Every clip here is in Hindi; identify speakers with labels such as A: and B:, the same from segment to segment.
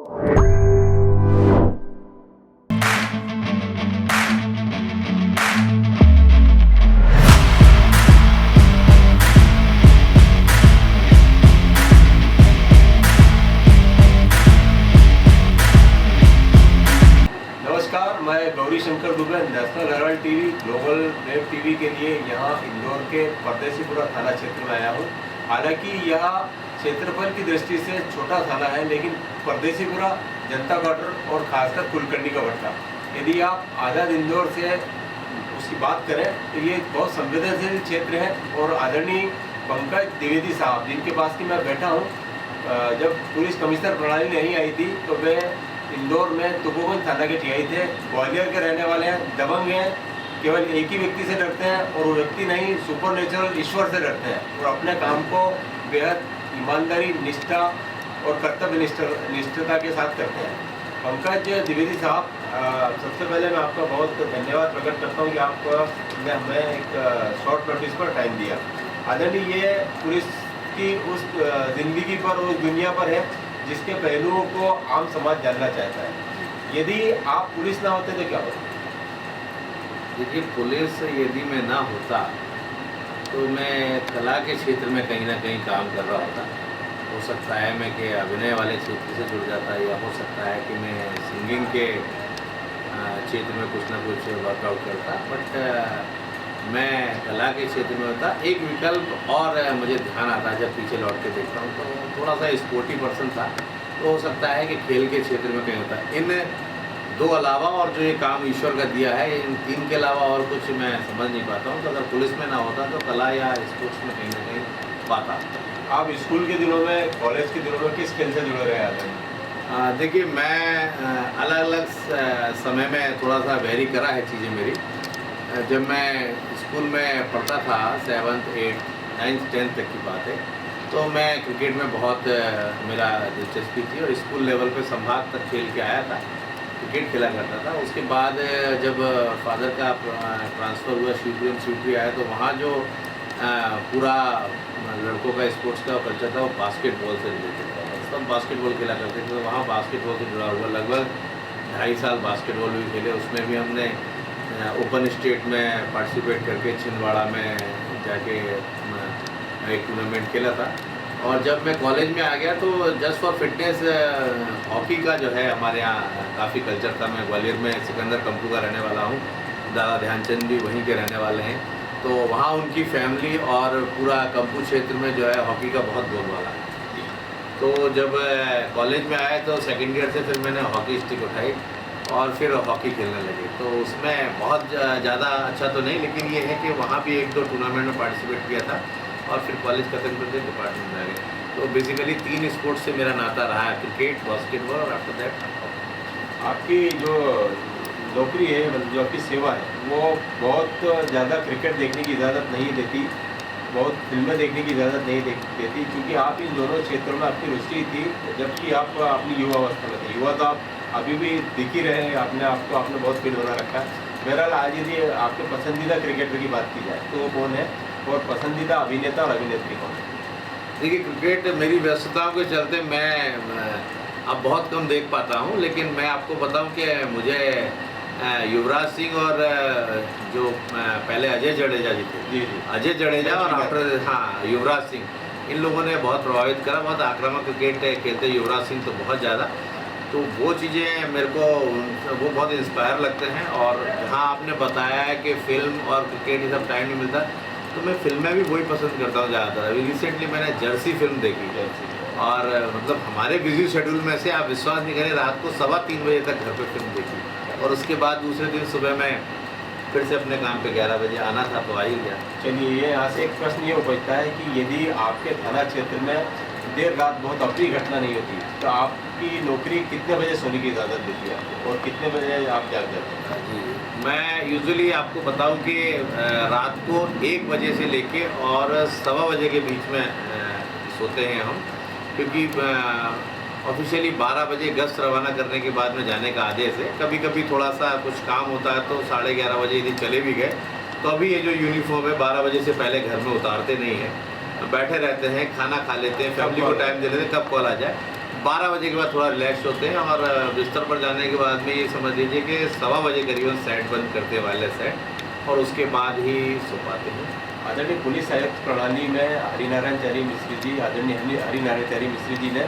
A: नमस्कार, मैं Gauri Shankar Dubey national Herald TV global web TV के लिए यहाँ इंदौर के परदेसीपुरा थाना क्षेत्र में आया हूँ। हालांकि यह क्षेत्रफल की दृष्टि से छोटा थाना है, लेकिन परदेसीपुरा जनता क्वार्टर और खासकर कुलकर्णी का भट्टा, यदि आप आज़ाद इंदौर से उसकी बात करें तो ये बहुत संवेदनशील क्षेत्र है। और आदरणीय पंकज द्विवेदी साहब, जिनके पास की मैं बैठा हूँ, जब पुलिस कमिश्नर प्रणाली नहीं आई थी तो वे इंदौर में तुकोगंज थाना के टीआई थे। ग्वालियर के रहने वाले हैं, दबंग हैं, केवल एक ही व्यक्ति से डरते हैं और वो व्यक्ति नहीं, सुपर नेचुरल ईश्वर से डरते हैं और अपने काम को बेहद ईमानदारी, निष्ठा और कर्तव्य निष्ठता के साथ करते हैं। पंकज द्विवेदी साहब, सबसे पहले मैं आपका बहुत धन्यवाद प्रकट करता हूँ कि आपने हमें एक शॉर्ट नोटिस पर टाइम दिया। आदरणीय, ये पुलिस की उस जिंदगी पर, उस दुनिया पर है जिसके पहलुओं को आम समाज जानना चाहता है। यदि आप पुलिस ना होते तो क्या होता?
B: देखिए, पुलिस यदि मैं ना होता तो मैं कला के क्षेत्र में कहीं ना कहीं काम कर रहा होता। हो सकता है मैं कि अभिनय वाले क्षेत्र से जुड़ जाता, या हो सकता है कि मैं सिंगिंग के क्षेत्र में कुछ ना कुछ वर्कआउट करता, बट मैं कला के क्षेत्र में होता। एक विकल्प और मुझे ध्यान आता है जब पीछे लौट के देखता हूँ, तो थोड़ा सा स्पोर्टी पर्सन था, तो हो सकता है कि खेल के क्षेत्र में कहीं होता। इन दो अलावा और जो ये काम ईश्वर का दिया है, इन तीन के अलावा और कुछ मैं समझ नहीं पाता हूँ। तो अगर पुलिस में ना होता तो कला या स्पोर्ट्स में कहीं ना कहीं पाता।
A: आप स्कूल के दिनों में, कॉलेज के दिनों में किस खेल से जुड़े रहे आदरणीय?
B: देखिए, मैं अलग अलग समय में थोड़ा सा वेरी करा है चीज़ें मेरी। जब मैं स्कूल में पढ़ता था, 7th 8th 9th 10th तक की बात है, तो मैं क्रिकेट में बहुत मेरा दिलचस्पी थी और स्कूल लेवल पे संभाग तक खेल के आया था, क्रिकेट खेला करता था। उसके बाद जब फादर का ट्रांसफ़र हुआ, शिवपुरी आया, तो वहाँ जो पूरा लड़कों का स्पोर्ट्स का कल्चर था वो बास्केटबॉल से रिलेटेड था। सब बास्केटबॉल खेला करते थे, तो वहाँ बास्केटबॉल से जुड़ा हुआ लगभग 2.5 साल बास्केटबॉल भी खेले। उसमें भी हमने ओपन स्टेट में पार्टिसिपेट करके छिंदवाड़ा में जाके एक टूर्नामेंट खेला था। और जब मैं कॉलेज में आ गया तो जस्ट फॉर फिटनेस हॉकी का जो है हमारे यहाँ काफ़ी कल्चर था। मैं ग्वालियर में सिकंदर कंपू का रहने वाला हूँ, दादा ध्यानचंद भी वहीं के रहने वाले हैं, तो वहाँ उनकी फैमिली और पूरा कंपू क्षेत्र में जो है हॉकी का बहुत बोलबाला है। तो जब कॉलेज में आए तो सेकेंड ईयर से फिर मैंने हॉकी स्टिक उठाई और फिर हॉकी खेलने लगे। तो उसमें बहुत ज़्यादा अच्छा तो नहीं, लेकिन ये है कि वहाँ भी 1-2 टूर्नामेंट में पार्टिसिपेट किया था और फिर कॉलेज खत्म करके डिपार्टमेंट में आ गए। तो बेसिकली 3 स्पोर्ट्स से मेरा नाता रहा है, क्रिकेट, बास्केटबॉल और आफ्टर दैट हॉकी।
A: आपकी जो नौकरी है, जो आपकी सेवा है, वो बहुत ज़्यादा क्रिकेट देखने की इजाज़त नहीं देती, बहुत फिल्में देखने की इजाज़त नहीं देती, क्योंकि आप इन दोनों क्षेत्रों में आपकी रुचि थी जबकि आप अपनी युवावस्था में थे। युवा तो आप अभी भी दिख ही रहे हैं, आपने बहुत फिट बना रखा है। बहरहाल, आज यदि आपके पसंदीदा क्रिकेटर की बात की जाए तो वो कौन है, और पसंदीदा अभिनेता और अभिनेत्री कौन है?
B: देखिए, क्रिकेट मेरी व्यस्तताओं के चलते मैं अब बहुत कम देख पाता हूँ, लेकिन मैं आपको बताऊँ कि मुझे युवराज सिंह और जो पहले अजय जडेजा जी थे,
A: जी,
B: अजय जडेजा और आफ्टर युवराज सिंह, इन लोगों ने बहुत प्रभावित करा। बहुत आक्रामक क्रिकेट खेलते युवराज सिंह तो बहुत ज़्यादा, तो वो चीज़ें मेरे को वो बहुत इंस्पायर लगते हैं। और जहाँ आपने बताया है कि फ़िल्म और क्रिकेट ये सब टाइम नहीं मिलता, तो मैं फिल्में भी वही पसंद करता हूँ ज़्यादातर। अभी रिसेंटली मैंने जर्सी फिल्म देखी, और मतलब हमारे बिजी शेड्यूल में से आप विश्वास नहीं करें, रात को 3:15 बजे तक घर पे फिल्म देखी, और उसके बाद दूसरे दिन सुबह मैं फिर से अपने काम पे 11 बजे आना था तो आ ही गया।
A: चलिए, ये यहाँ से एक प्रश्न ये उपजता है कि यदि आपके थाना क्षेत्र में देर रात बहुत अप्रिय घटना नहीं होती तो आपकी नौकरी कितने बजे सोने की इजाज़त देती है आपको, और कितने बजे आप जाग जाते हैं?
B: जी, मैं यूजुअली आपको बताऊं कि रात को 1 बजे से लेके और 1:15 बजे के बीच में सोते हैं हम, क्योंकि ऑफिशियली 12 बजे गश्त रवाना करने के बाद में जाने का आदेश है। कभी कभी थोड़ा सा कुछ काम होता है तो 11:30 बजे यदि चले भी गए तो अभी ये जो यूनिफॉर्म है 12 बजे से पहले घर में उतारते नहीं हैं, बैठे रहते हैं, खाना खा लेते हैं, फैमिली को टाइम दे लेते हैं, कब कॉल आ जाए। 12 बजे के बाद थोड़ा रिलैक्स होते हैं और बिस्तर पर जाने के बाद में ये समझ लीजिए कि 1:15 बजे करीबन सेट बंद करते वाले सेट और उसके बाद ही सो पाते हैं।
A: आदरणीय पुलिस आयुक्त प्रणाली में हरिनारायणचारी मिश्री जी, आदरणीय हरिनारायणचारी मिश्री जी ने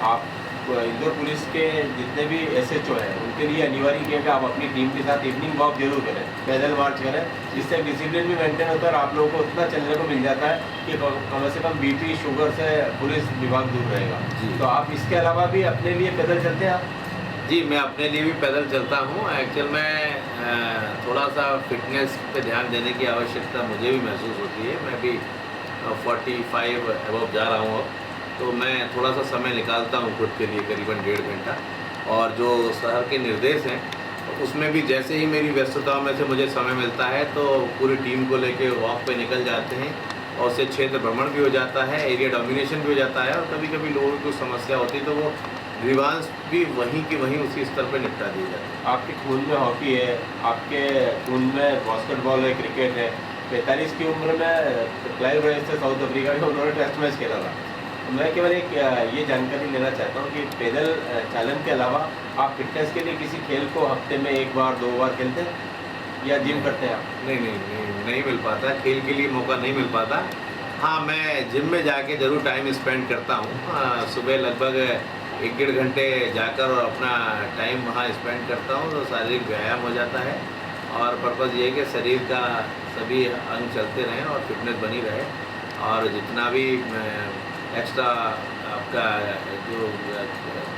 A: आप इंदौर पुलिस के जितने भी SHO हैं उनके लिए अनिवार्य किया कि आप अपनी टीम के साथ इवनिंग वॉक जरूर करें, पैदल मार्च करें, जिससे डिसिप्लिन भी मेंटेन होता है और आप लोगों को उतना चलने को मिल जाता है कि कम से कम BP शुगर से पुलिस विभाग दूर रहेगा।
B: जी।
A: तो आप इसके अलावा भी अपने लिए पैदल चलते हैं आप?
B: जी, मैं अपने लिए भी पैदल चलता हूँ। एक्चुअल में थोड़ा सा फिटनेस पे ध्यान देने की आवश्यकता मुझे भी महसूस होती है। मैं भी 45 अबव जा रहा हूँ अब, तो मैं थोड़ा सा समय निकालता हूँ खुद के लिए, करीबन 1.5 घंटा। और जो शहर के निर्देश हैं उसमें भी जैसे ही मेरी व्यस्तताओं में से मुझे समय मिलता है तो पूरी टीम को लेके वॉक पे निकल जाते हैं और उससे क्षेत्र भ्रमण भी हो जाता है, एरिया डोमिनेशन भी हो जाता है और कभी कभी लोगों की कुछ समस्या होती है तो वो ग्रीवांस भी वहीं की वहीं उसी स्तर पर निपटा दिए जाते हैं।
A: आपके खून में हॉकी है, आपके खून में बास्केटबॉल है, क्रिकेट है। 45 की उम्र में क्लाइव रॉयल्स से साउथ अफ्रीका में उन्होंने टेस्ट मैच खेला था। मैं केवल एक ये जानकारी लेना चाहता हूँ कि पैदल चालन के अलावा आप फिटनेस के लिए किसी खेल को हफ्ते में 1 बार 2 बार खेलते हैं या जिम करते हैं आप?
B: नहीं मिल पाता, खेल के लिए मौका नहीं मिल पाता। हाँ, मैं जिम में जाके ज़रूर टाइम स्पेंड करता हूँ। सुबह लगभग 1-1.5 घंटे जाकर और अपना टाइम वहाँ स्पेंड करता हूँ तो शारीरिक व्यायाम हो जाता है और पर्पज़ ये है कि शरीर का सभी अंग चलते रहें और फिटनेस बनी रहे और जितना भी एक्स्ट्रा आपका जो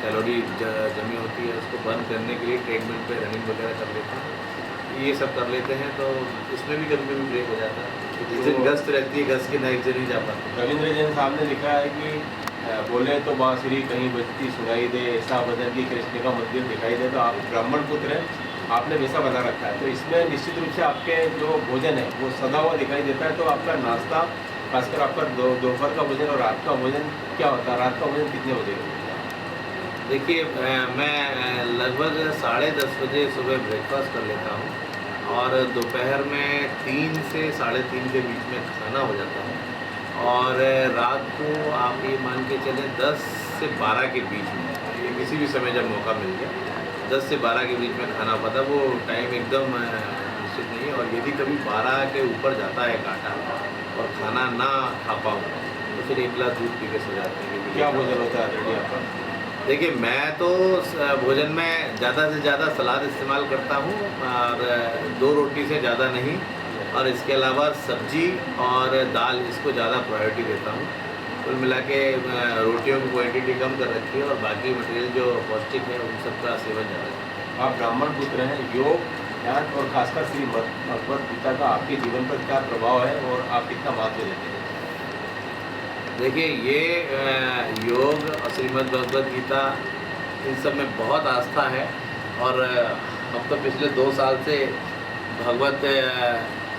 B: कैलोरी जमी होती है उसको बर्न करने के लिए ट्रेडमिल पे रनिंग वगैरह कर लेते हैं, ये सब कर लेते हैं तो इसमें भी कभी कभी ब्रेक हो जाता है। जिस दिन गश्त रहती है, गश्त के नेक्स्ट दिन ही जा पाते हैं।
A: रविंद्र जैन साहब ने लिखा है कि बोले तो बांसुरी कहीं बजती सुनाई दे, ऐसा बदन की कृष्ण का मंदिर दिखाई दे। तो आप ब्राह्मण पुत्र हैं, आपने वैसा बना रखा है, तो इसमें निश्चित रूप से आपके जो भोजन है वो सदा हुआ दिखाई देता है। तो आपका नाश्ता, खासकर आपका दोपहर का भोजन और रात का भोजन क्या होता है? रात का भोजन कितने बजे होता है?
B: देखिए, मैं लगभग 10:30 बजे सुबह ब्रेकफास्ट कर लेता हूँ और दोपहर में 3 से 3:30 के बीच में खाना हो जाता है और रात को आप ये मान के चलें 10 से 12 के बीच में, ये किसी भी समय जब मौका मिल गया 10 से 12 के बीच में खाना पता, वो टाइम एकदम निश्चित नहीं है। और यदि कभी 12 के ऊपर जाता है कांटा और खाना ना खा पाऊँ तो फिर 1 गिलास दूध पी के सो जाते हैं।
A: क्या भोजन होता है रेडी आपका?
B: देखिए, मैं तो भोजन में ज़्यादा से ज़्यादा सलाद इस्तेमाल करता हूँ और 2 रोटी से ज़्यादा नहीं, और इसके अलावा सब्जी और दाल, इसको ज़्यादा प्रायोरिटी देता हूँ। कुल मिला के रोटियों की क्वांटिटी कम कर रखी है और बाकी मटेरियल जो पौष्टिक है उन सब का सेवन ज़्यादा है।
A: आप ब्राह्मण पुत्र हैं, योग, ध्यान और खासकर श्री भगवद गीता का आपके जीवन पर क्या प्रभाव है और आप कितना महत्व देते हैं?
B: देखिए, ये योग और श्रीमद् भगवद गीता, इन सब में बहुत आस्था है और हम तो पिछले 2 साल से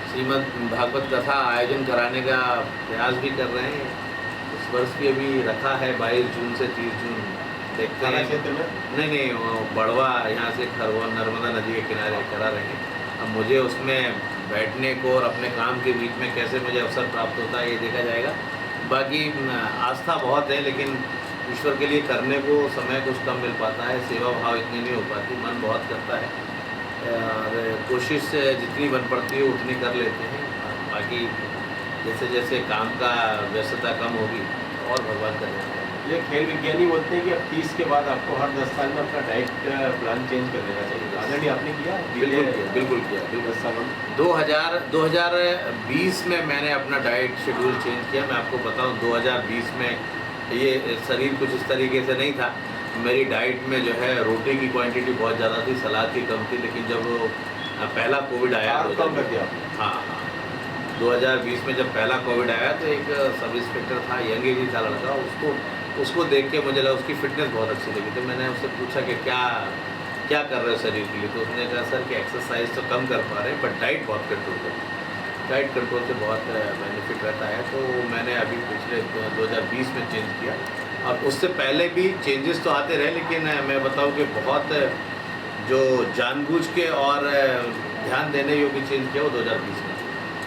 B: श्रीमद् भागवत कथा आयोजन कराने का प्रयास भी कर रहे हैं। इस वर्ष भी अभी रखा है 22 जून से 30 जून, देखते हैं।
A: क्षेत्र में
B: नहीं, वो बड़वा यहाँ से खरगोन नर्मदा नदी के किनारे करा रहे हैं। अब मुझे उसमें बैठने को और अपने काम के बीच में कैसे मुझे अवसर प्राप्त होता है ये देखा जाएगा। बाकी आस्था बहुत है, लेकिन ईश्वर के लिए करने को समय कुछ कम मिल पाता है, सेवा भाव इतनी नहीं हो पाती, मन बहुत करता है और कोशिश जितनी बन पड़ती है उतनी कर लेते हैं। बाकी जैसे जैसे काम का व्यस्तता कम होगी और भगवान का ध्यान।
A: ये खेल विज्ञानी बोलते हैं कि अब 30 के बाद आपको हर 10 साल में अपना डाइट प्लान चेंज कर देना चाहिए। आदरणीय आपने किया?
B: बिल्कुल किया।
A: 10 सालों में
B: 2020 में मैंने अपना डाइट शेड्यूल चेंज किया। मैं आपको बताऊं, 2020 में ये शरीर कुछ इस तरीके से नहीं था। मेरी डाइट में जो है रोटी की क्वांटिटी बहुत ज़्यादा थी, सलाद की कम थी, लेकिन जब पहला कोविड आया तो
A: कम कर दिया आपने?
B: हाँ, 2020 में जब पहला कोविड आया तो एक सब इंस्पेक्टर था, यंग एज ही था लड़का, उसको देख के मुझे लगा उसकी फिटनेस बहुत अच्छी लगी। तो मैंने उससे पूछा कि क्या कर रहे हो शरीर के लिए? तो उसने कहा सर कि एक्सरसाइज तो कम कर पा रहे हैं बट डाइट बहुत कंट्रोल कर। डाइट कंट्रोल से बहुत बेनिफिट रहता है। तो मैंने अभी पिछले 2020 में चेंज किया और उससे पहले भी चेंजेस तो आते रहे, लेकिन मैं बताऊं कि बहुत जो जानबूझ के और ध्यान देने योग्य चेंज किया वो 2020 में।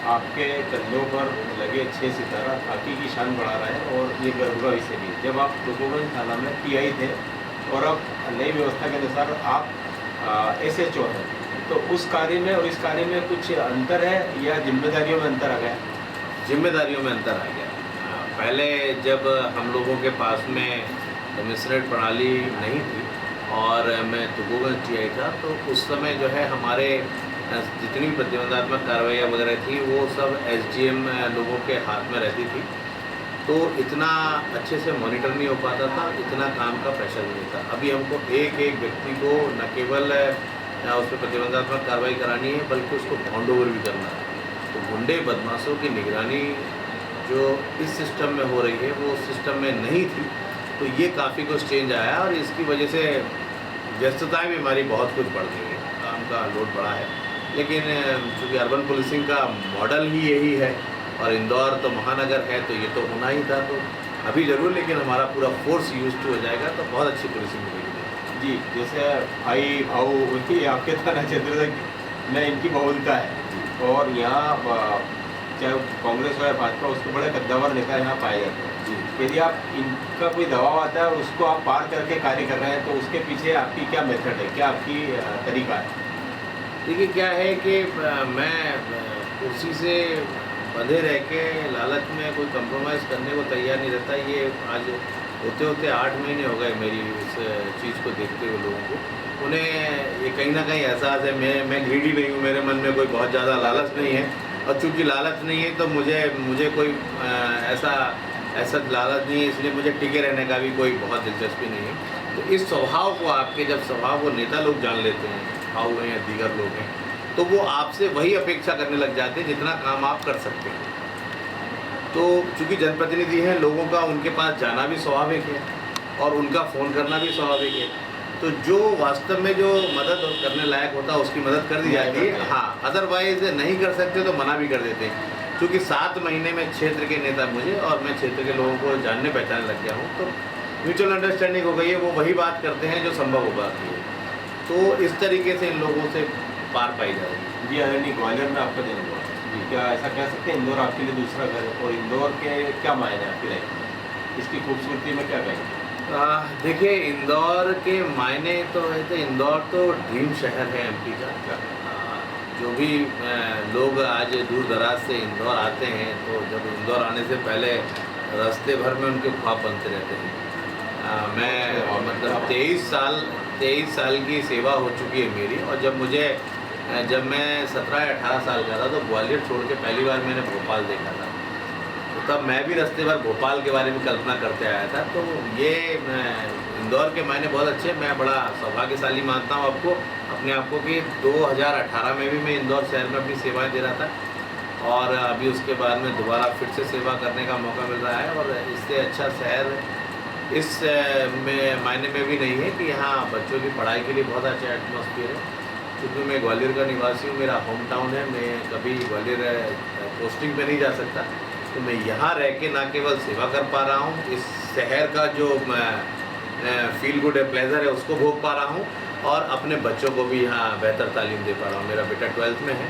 A: आपके कंधों पर लगे 6 सितारा खाकी की शान बढ़ा रहा है और ये गर्व का विषय भी। जब आप टुकुगंज थाना में पीआई थे और अब नई व्यवस्था के अनुसार आप एसएचओ हैं, तो उस कार्य में और इस कार्य में कुछ अंतर है या जिम्मेदारियों में अंतर आ गया?
B: जिम्मेदारियों में अंतर आ गया। पहले जब हम लोगों के पास में कमिश्नरेट प्रणाली नहीं थी और मैं टुकुगंज टीआई था, तो उस समय जो है हमारे जितनी भी प्रतिबंधात्मक कार्रवाई वगैरह थी वो सब एसडीएम लोगों के हाथ में रहती थी, तो इतना अच्छे से मॉनिटर नहीं हो पाता था, इतना काम का प्रेशर नहीं था। अभी हमको एक एक व्यक्ति को न केवल उस पर प्रतिबंधात्मक कार्रवाई करानी है बल्कि उसको बाउंड ओवर भी करना है। तो गुंडे बदमाशों की निगरानी जो इस सिस्टम में हो रही है वो उस सिस्टम में नहीं थी, तो ये काफ़ी कुछ चेंज आया और इसकी वजह से व्यस्तताएं भी हमारी बहुत कुछ बढ़ गई है, काम का लोड बढ़ा है। लेकिन चूँकि अर्बन पुलिसिंग का मॉडल ही यही है और इंदौर तो महानगर है, तो ये तो होना ही था, तो अभी ज़रूर, लेकिन हमारा पूरा फोर्स यूज टू हो जाएगा तो बहुत अच्छी पुलिसिंग मिलेगी
A: जी। जैसे भाई भाऊ ये आपके थाना क्षेत्र से में इनकी बहुलता है और यहाँ चाहे कांग्रेस हो या भाजपा, उसके बड़े कद्दावर नेता यहाँ पाए जाते हैं जी। यदि आप इनका कोई दबाव आता है और उसको आप पार करके कार्य कर रहे हैं, तो उसके पीछे आपकी क्या मेथड है, क्या आपकी तरीका है?
B: देखिए क्या है कि मैं कुर्सी से बंधे रह के लालच में कोई कंप्रोमाइज़ करने को तैयार नहीं रहता। ये आज होते होते 8 महीने हो गए मेरी इस चीज़ को देखते हुए लोगों को, उन्हें ये कहीं ना कहीं एहसास है मैं ग्रीडी नहीं हूँ, मेरे मन में कोई बहुत ज़्यादा लालच नहीं है, और चूँकि लालच नहीं है तो मुझे कोई ऐसा लालच नहीं है, इसलिए मुझे टिके रहने का भी कोई बहुत दिलचस्पी नहीं है। तो इस स्वभाव को आपके जब स्वभाव को नेता लोग जान लेते हैं, भाव हैं या दीगर लोग हैं, तो वो आपसे वही अपेक्षा करने लग जाते हैं जितना काम आप कर सकते हैं। तो चूँकि जनप्रतिनिधि हैं, लोगों का उनके पास जाना भी स्वाभाविक है और उनका फ़ोन करना भी स्वाभाविक है, तो जो वास्तव में जो मदद करने लायक होता है उसकी मदद कर दी जाती है। हाँ, अदरवाइज नहीं कर सकते तो मना भी कर देते हैं। क्योंकि 7 महीने में क्षेत्र के नेता मुझे और मैं क्षेत्र के लोगों को जानने पहचानने लग गया हूँ, तो म्यूचुअल अंडरस्टैंडिंग हो गई है, वो वही बात करते हैं जो संभव हो पाती है। तो इस तरीके से इन लोगों से पार पाई जा रही है।
A: जी आदरणीय, ग्वालियर में आपका जन्म हुआ जी, क्या ऐसा कह सकते हैं इंदौर आपके लिए दूसरा घर है? और इंदौर के क्या मायने आपकी लाइफ में, इसकी खूबसूरती में क्या कहेंगे?
B: देखिए इंदौर के मायने तो है, तो इंदौर तो ड्रीम शहर है एमपी का। जो भी लोग आज दूर दराज से इंदौर आते हैं, तो जब इंदौर आने से पहले रास्ते भर में उनके ख्वाब बनते रहते हैं। मैं मतलब 23 साल की सेवा हो चुकी है मेरी, और जब मैं 17 या 18 साल का था तो ग्वालियर छोड़ के पहली बार मैंने भोपाल देखा था, तो तब मैं भी रास्ते भर भोपाल के बारे में कल्पना करते आया था। तो ये इंदौर के मायने बहुत अच्छे, मैं बड़ा सौभाग्यशाली मानता हूँ अपने आप को कि 2018 में भी मैं इंदौर शहर में अपनी सेवाएं दे रहा था, और अभी उसके बाद में दोबारा फिर से सेवा करने का मौका मिल रहा है। और इससे अच्छा शहर इस मायने में भी नहीं है कि यहाँ बच्चों की पढ़ाई के लिए बहुत अच्छा एटमॉस्फेयर है। क्योंकि मैं ग्वालियर का निवासी हूँ, मेरा होम टाउन है, मैं कभी ग्वालियर पोस्टिंग पे नहीं जा सकता, तो मैं यहाँ रह के ना केवल सेवा कर पा रहा हूँ, इस शहर का जो फील गुड प्लेजर है उसको भोग पा रहा हूँ, और अपने बच्चों को भी यहाँ बेहतर तालीम दे पा रहा हूँ। मेरा बेटा 12th में है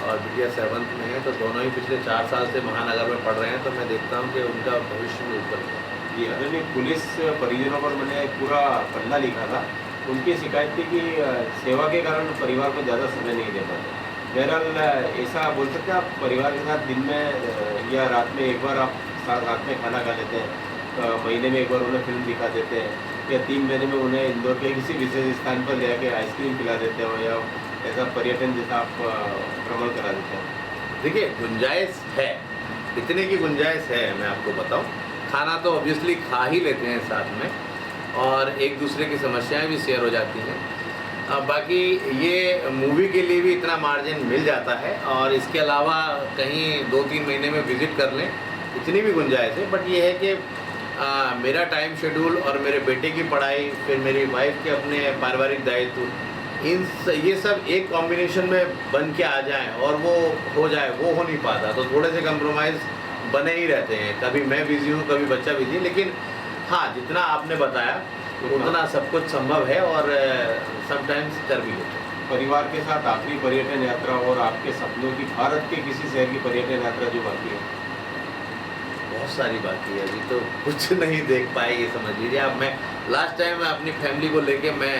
B: और बिटिया 7th में है, तो दोनों ही पिछले 4 साल से महानगर में पढ़ रहे हैं, तो मैं देखता हूँ कि उनका भविष्य भी ऊपर है।
A: जी आदरणीय, पुलिस परिजनों पर मैंने पूरा पन्ना लिखा था, उनकी शिकायत थी कि सेवा के कारण परिवार को ज़्यादा समय नहीं दे पाते। बहरहाल ऐसा बोल सकते हैं आप परिवार के साथ दिन में या रात में एक बार आप रात में खाना खा लेते हैं, महीने में एक बार उन्हें फिल्म दिखा देते हैं, या 3 महीने में उन्हें इंदौर के किसी विशेष स्थान पर ले आके आइसक्रीम पिला देते हो, या ऐसा पर्यटन जैसा आप भ्रमण करा देते हैं?
B: देखिए गुंजाइश है, इतने की गुंजाइश है, मैं आपको बताऊं। खाना तो ऑब्वियसली खा ही लेते हैं साथ में, और एक दूसरे की समस्याएं भी शेयर हो जाती हैं। बाकी ये मूवी के लिए भी इतना मार्जिन मिल जाता है, और इसके अलावा कहीं 2-3 महीने में विज़िट कर लें, इतनी भी गुंजाइश है। बट ये है कि मेरा टाइम शेड्यूल और मेरे बेटे की पढ़ाई, फिर मेरी वाइफ के अपने पारिवारिक दायित्व, ये सब एक कॉम्बिनेशन में बन के आ जाएं और वो हो जाए, वो हो नहीं पाता। तो थोड़े से कंप्रोमाइज़ बने ही रहते हैं, कभी मैं बिज़ी हूँ, कभी बच्चा बिज़ी है। लेकिन हाँ, जितना आपने बताया उतना सब कुछ संभव है, और समटाइम्स कर भी लेते हैं।
A: परिवार के साथ आखिरी पर्यटन यात्रा और आपके सपनों की भारत के किसी शहर की पर्यटन यात्रा जो बाकी है?
B: बहुत सारी बाकी है, अभी तो कुछ नहीं देख पाए ये समझ लीजिए। अब मैं लास्ट टाइम अपनी फैमिली को लेके मैं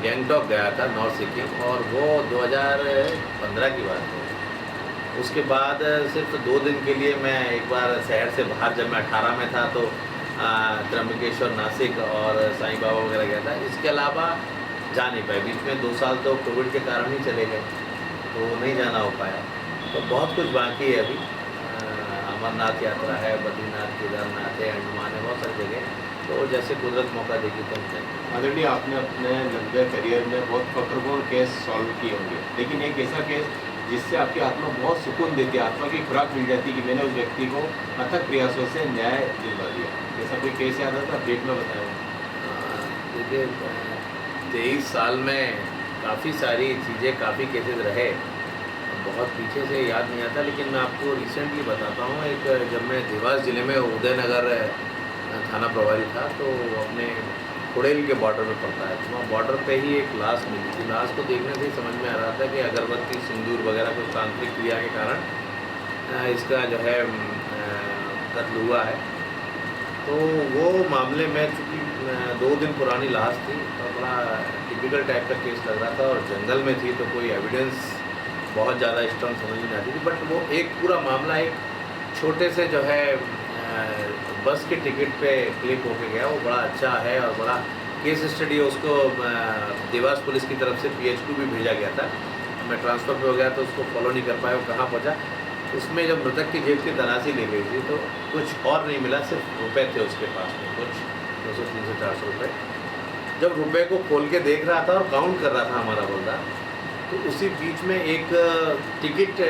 B: गैंगटॉक गया था, नॉर्थ सिक्किम, और वो 2015 की बात है। उसके बाद सिर्फ 2 दिन के लिए मैं एक बार शहर से बाहर, जब मैं 18 में था तो त्र्यंबकेश्वर, नासिक और साईं बाबा वगैरह गया था। इसके अलावा जा नहीं पाए, बीच में 2 साल तो कोविड के कारण ही चले गए, तो नहीं जाना हो पाया। तो बहुत कुछ बाकी है अभी। अमरनाथ यात्रा है, बद्रीनाथ, केदारनाथ है, अंडमान है, बहुत सारी जगह। तो जैसे कुदरत मौका देगी तो हम जाएंगे।
A: आदरणीय, आपने अपने लंबे करियर में बहुत फक्रपूर्ण केस सॉल्व किए होंगे, लेकिन एक ऐसा केस जिससे आपकी आत्मा बहुत सुकून देती है, आत्मा की खुराक मिल जाती है कि मैंने उस व्यक्ति को अथक प्रयासों से न्याय दिलवा दिया, ऐसा कोई केस याद आता? ब्रेक में बताया।
B: देखिए 23 साल में काफ़ी सारी चीज़ें, काफ़ी केसेस रहे, बहुत पीछे से याद नहीं आता, लेकिन मैं आपको रिसेंटली बताता हूँ। एक जब मैं देवास ज़िले में उदयनगर थाना प्रभारी था, तो अपने कुड़ेल के बॉर्डर में पड़ता है, तो वहाँ बॉर्डर पे ही एक लाश मिली थी। लाश को देखने से ही समझ में आ रहा था कि अगरबत्ती, सिंदूर वगैरह कुछ तांत्रिक क्रिया के कारण इसका जो है कत्ल हुआ है। तो वो मामले में चूँकि 2 दिन पुरानी लाश थी और बड़ा टिपिकल टाइप का केस लग रहा था, और जंगल में थी, तो कोई एविडेंस बहुत ज़्यादा स्ट्रॉन्ग समझ नहीं आती थी। बट वो एक पूरा मामला एक छोटे से जो है बस के टिकट पे क्लिक होके गया। वो बड़ा अच्छा है और बड़ा केस स्टडी है। उसको देवास पुलिस की तरफ से PHQ भी भेजा गया था। मैं ट्रांसफ़र पे हो गया तो उसको फॉलो नहीं कर पाया, वो कहाँ पहुँचा। उसमें जब मृतक की जेब की तलाशी ली गई थी तो कुछ और नहीं मिला, सिर्फ रुपए थे उसके पास में, कुछ 200, 300, 400 रुपये। जब रुपए को खोल के देख रहा था और काउंट कर रहा था हमारा बंदा, तो उसी बीच में एक टिकट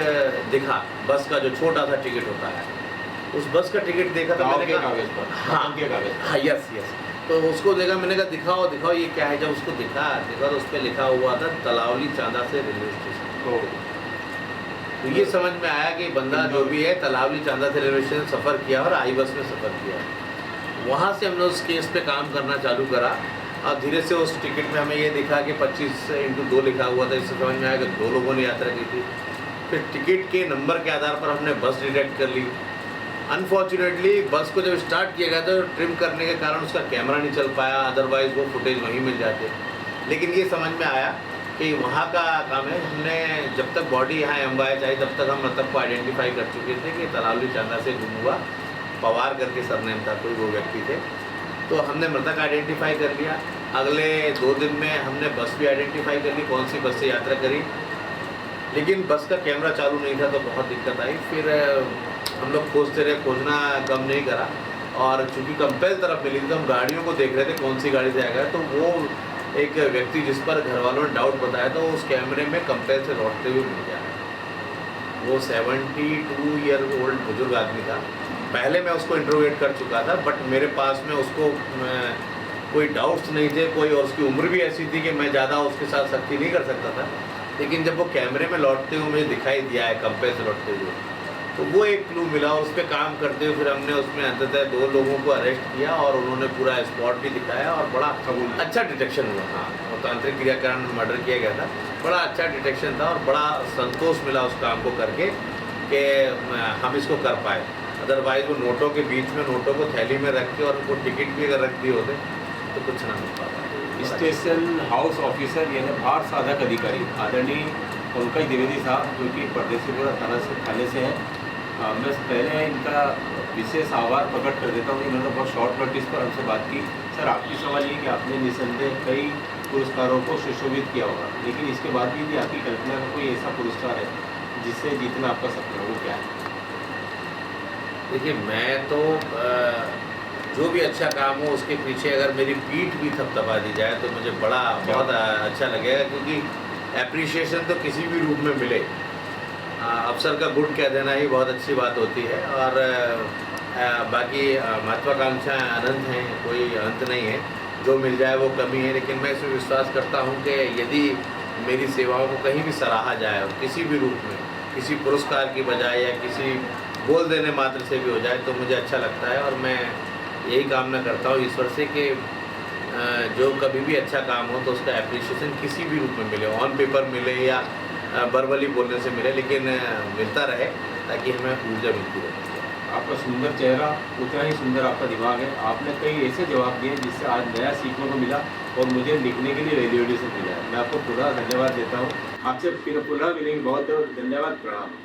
B: दिखा, बस का जो छोटा सा टिकट होता है, उस बस का टिकट देखा तो मैंने कहा
A: कागज पर,
B: हाँ यस। तो उसको देखा, मैंने कहा दिखाओ ये क्या है। जब उसको देखा तो उस पर लिखा हुआ था तलावली चांदा से रेलवे स्टेशन। तो ये समझ में आया कि बंदा जो भी है तलावली चांदा से रेलवे स्टेशन सफ़र किया और आई बस में सफ़र किया। वहाँ से हमने उस केस पे काम करना चालू करा, और धीरे से उस टिकट में हमें ये दिखा कि 25x2 लिखा हुआ था। इससे समझ में आया कि 2 लोगों ने यात्रा की थी। फिर टिकट के नंबर के आधार पर हमने बस डिटेक्ट कर ली। अनफॉर्चुनेटली बस को जब स्टार्ट किया गया तो ट्रिम करने के कारण उसका कैमरा नहीं चल पाया, अदरवाइज़ वो फुटेज वहीं मिल जाते। लेकिन ये समझ में आया कि वहाँ का काम है। हमने जब तक बॉडी यहाँ एम्बायज आई तब तक हम मृतक को आइडेंटिफाई कर चुके थे कि तलावली चांदा से गुम हुआ, पवार करके सरनेम था, कोई वो व्यक्ति थे। तो हमने मृतक आइडेंटिफाई कर लिया। अगले 2 दिन में हमने बस भी आइडेंटिफाई कर ली, कौन सी बस से यात्रा करी, लेकिन बस का कैमरा चालू नहीं था तो बहुत दिक्कत आई। फिर हम लोग खोजते रहे, खोजना कम नहीं करा, और चूँकि कंपेल तरफ मिली थी तो हम गाड़ियों को देख रहे थे कौन सी गाड़ी से आएगा। तो वो एक व्यक्ति जिस पर घर वालों ने डाउट बताया तो उस कैमरे में कंपेल से लौटते हुए मिल गया। वो 72 ईयर ओल्ड बुजुर्ग आदमी था। पहले मैं उसको इंटरोगेट कर चुका था, बट मेरे पास में उसको कोई डाउट्स नहीं थे कोई, और उसकी उम्र भी ऐसी थी कि मैं ज़्यादा उसके साथ सख्ती नहीं कर सकता था। लेकिन जब वो कैमरे में लौटते हुए मुझे दिखाई दिया है, कंपेल से लौटते हुए, तो वो एक क्लू मिला। उस पर काम करते हुए फिर हमने उसमें अंततः 2 लोगों को अरेस्ट किया, और उन्होंने पूरा स्पॉट भी दिखाया, और बड़ा अच्छा डिटेक्शन हुआ। हाँ, और तांत्रिक क्रिया के कारण मर्डर किया गया था। बड़ा अच्छा डिटेक्शन था और बड़ा संतोष मिला उस काम को करके कि हम इसको कर पाए। अदरवाइज़ वो नोटों के बीच में नोटों को थैली में रख के और उनको टिकट भी अगर रख दिए होते तो कुछ ना मिल पाता।
A: स्टेशन हाउस ऑफिसर यानी भार साधक अधिकारी आदरणीय पंकज द्विवेदी साहब, जो कि परदेसीपुरा थाने से हैं। मैं पहले इनका विशेष आभार प्रकट कर देता हूँ। इन्होंने बहुत शॉर्ट नोटिस पर हमसे बात की। सर, आपकी सवाल ये कि आपने निसंदेह कई पुरस्कारों को सुशोभित किया होगा, लेकिन इसके बाद भी यदि आपकी कल्पना का कोई ऐसा पुरस्कार है जिससे जीतना आपका सपना, वो क्या है?
B: देखिए, मैं तो जो भी अच्छा काम हो उसके पीछे अगर मेरी पीठ भी थपथपा दी जाए तो मुझे बहुत अच्छा लगेगा, क्योंकि एप्रिशिएशन तो किसी भी रूप में मिले, अफसर का गुड कह देना ही बहुत अच्छी बात होती है। और बाकी महत्वाकांक्षाएँ अनंत हैं, कोई अंत नहीं है, जो मिल जाए वो कमी है। लेकिन मैं इसमें विश्वास करता हूँ कि यदि मेरी सेवाओं को कहीं भी सराहा जाए और किसी भी रूप में, किसी पुरस्कार की बजाय या किसी बोल देने मात्र से भी हो जाए तो मुझे अच्छा लगता है। और मैं यही कामना करता हूँ ईश्वर से कि जो कभी भी अच्छा काम हो तो उसका एप्रिशिएशन किसी भी रूप में मिले, ऑन पेपर मिले या वर्बली बोलने से मिले, लेकिन मिलता रहे ताकि हमें ऊर्जा मिलती रहे।
A: आपका सुंदर चेहरा, उतना ही सुंदर आपका दिमाग है। आपने कई ऐसे जवाब दिए जिससे आज नया सीखने को मिला और मुझे लिखने के लिए वैल्यूएशन मिला है। मैं आपको पूरा धन्यवाद देता हूँ। आपसे फिर पुनः मिलेंगे। बहुत बहुत धन्यवाद, प्रणाम।